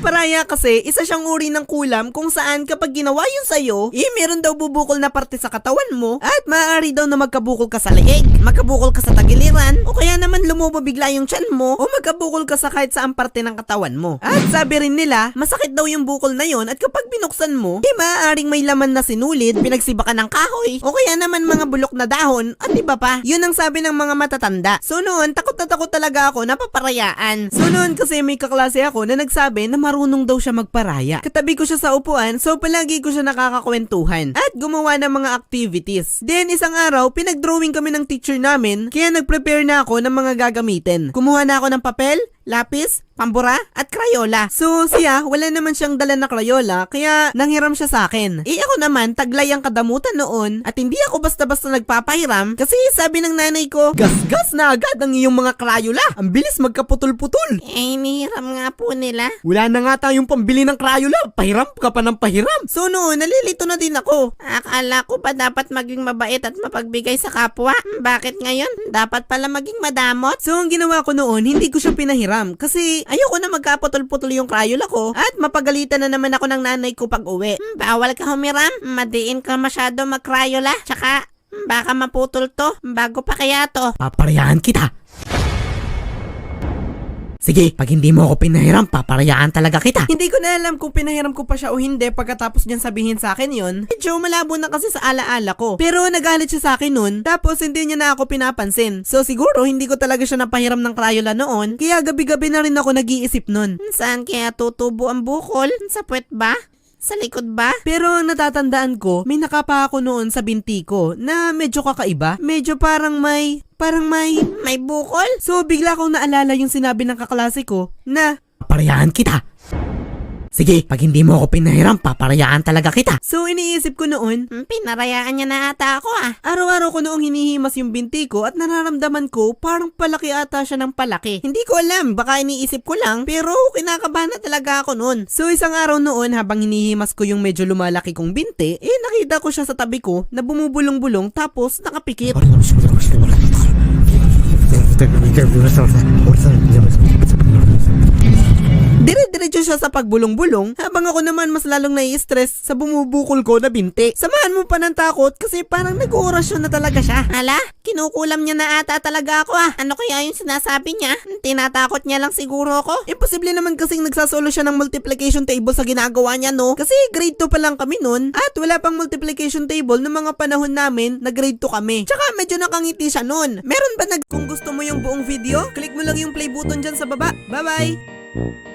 paparaya kasi isa siyang uri ng kulam kung saan kapag ginawa yun sa'yo, meron daw bubukol na parte sa katawan mo at maaari daw na magkabukol ka sa leeg, magkabukol ka sa tagiliran, o kaya naman lumubo bigla yung tiyan mo o magkabukol ka sa kahit saang parte ng katawan mo. At sabi rin nila, masakit daw yung bukol na yun at kapag binuksan mo, maaaring may laman na sinulid, pinagsibakan ng kahoy, o kaya naman mga bulok na dahon at iba pa. Yun ang sabi ng mga matatanda. So noon, takot na takot talaga ako na paparayaan. So noon kasi may kaklase ako na nagsabi na marunong daw siya magparaya. Katabi ko siya sa upuan, so palagi ko siya nakakakwentuhan at gumawa ng mga activities. Then isang araw, pinag-drawing kami ng teacher namin, kaya nag-prepare na ako ng mga gagamitin. Kumuha na ako ng papel, lapis, pambura, at Crayola. So siya, wala naman siyang dala na Crayola, kaya nanghiram siya sa akin. Ako naman, taglay ang kadamutan noon, at hindi ako basta-basta nagpapahiram, kasi sabi ng nanay ko, gas-gas na agad ang iyong mga Crayola. Ang bilis magkaputol-putol. Hinihiram nga po nila. Wala na nga tayong pambili ng Crayola, pahiram ka pa ng pahiram. So noon, nalilito na din ako. Akala ko pa dapat maging mabait at mapagbigay sa kapwa. Bakit ngayon? Dapat pala maging madamot? So ang ginawa ko noon, hindi ko siya pinahiram, kasi ayoko na magkaputol-putol yung Crayola ko at mapagalitan na naman ako ng nanay ko pag uwi. Bawal ka humiram. Madiin ka masyado mag-Crayola. Tsaka, baka maputol to. Bago pa kaya to. Paparayaan kita. Sige, pag hindi mo ako pinahiram, paparayaan talaga kita. Hindi ko na alam kung pinahiram ko pa siya o hindi pagkatapos niyan sabihin sa akin yun. Medyo malabo na kasi sa alaala ko. Pero nagalit siya sa akin nun, tapos hindi niya na ako pinapansin. So siguro hindi ko talaga siya napahiram ng Crayola noon, kaya gabi-gabi na rin ako nag-iisip nun. Saan kaya tutubo ang bukol? Sa puwet ba? Sa likod ba? Pero ang natatandaan ko, may nakapa ako noon sa binti ko na medyo kakaiba. Medyo parang may bukol? So bigla kong naalala yung sinabi ng kaklase ko na paparayaan kita. Sige, pag hindi mo ako pinahiram, paparayaan talaga kita. So iniisip ko noon, Pinarayaan niya na ata ako araw-araw ko noong hinihimas yung binti ko at nararamdaman ko parang palaki ata siya ng palaki. Hindi ko alam, baka iniisip ko lang, pero kinakabahan na talaga ako noon. So isang araw noon habang hinihimas ko yung medyo lumalaki kong binti, nakita ko siya sa tabi ko na bumubulong-bulong tapos nakapikit. Dire-diretso siya sa pagbulong-bulong habang ako naman mas lalong nai-stress sa bumubukol ko na binti. Samahan mo pa ng takot kasi parang nag-oorasyon na talaga siya. Hala, kinukulam niya na ata talaga ako Ano kaya yung sinasabi niya? Tinatakot niya lang siguro ako. Imposible naman kasing nagsasolo siya ng multiplication table sa ginagawa niya, no? Kasi grade 2 pa lang kami nun at wala pang multiplication table ng mga panahon namin na grade 2 kami. Tsaka medyo nakangiti siya nun. Meron ba Kung gusto mo yung buong video, click mo lang yung play button dyan sa baba. Bye-bye!